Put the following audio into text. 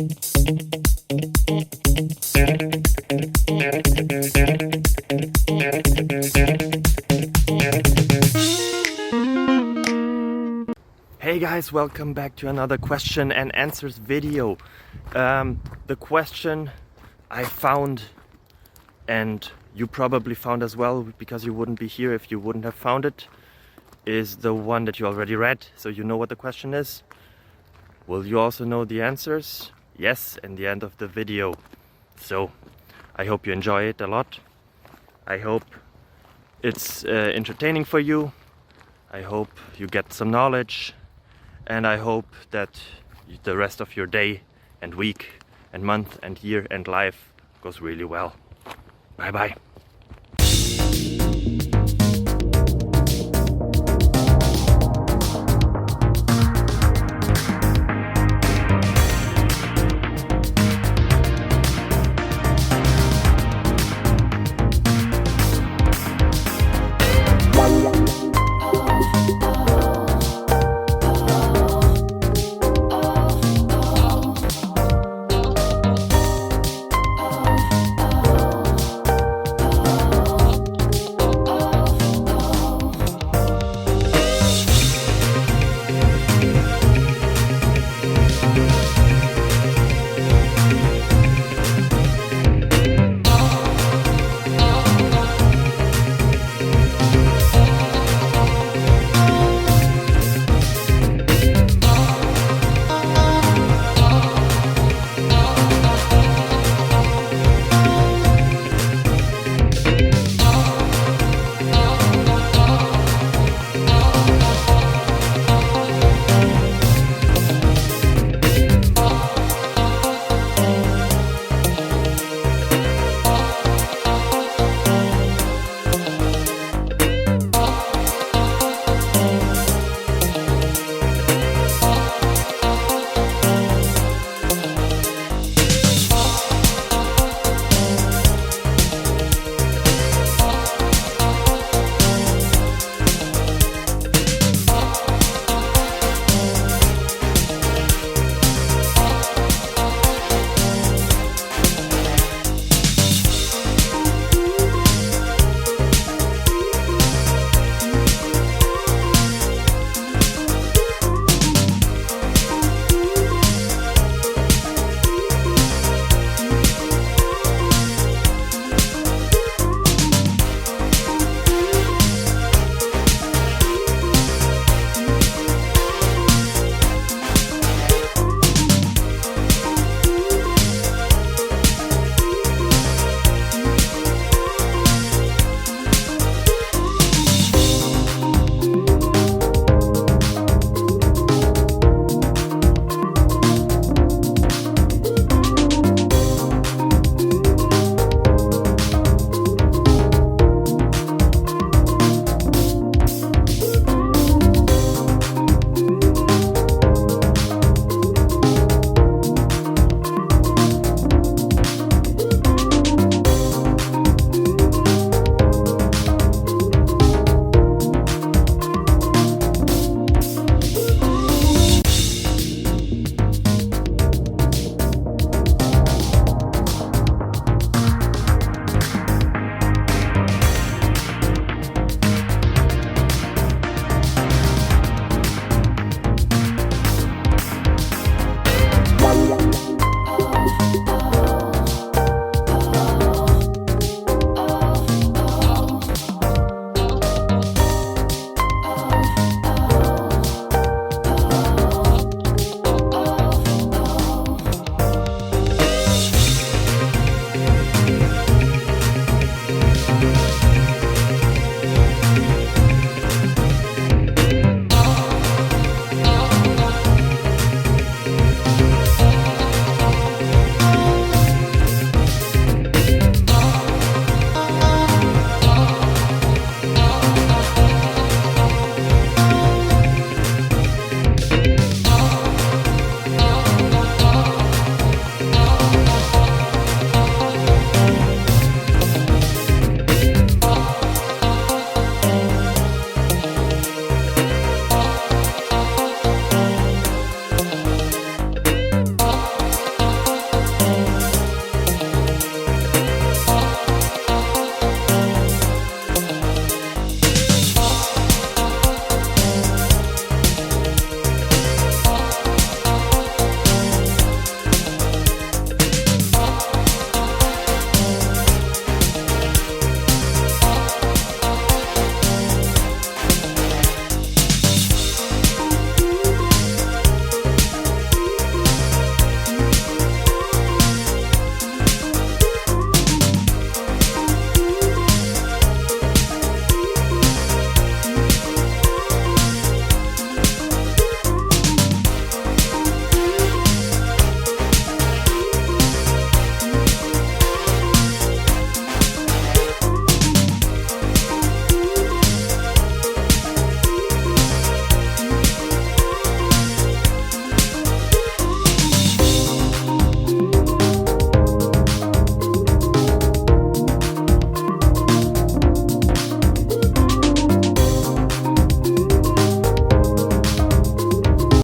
Hey guys, welcome back to another question and answers video. The question I found, and you probably found as well because you wouldn't be here if you wouldn't have found it, is the one that you already read, so you know what the question is. Will you also know the answers? Yes, in the end of the video. So I hope you enjoy it a lot. I hope it's entertaining for you. I hope you get some knowledge. And I hope that the rest of your day and week and month and year and life goes really well. Bye bye.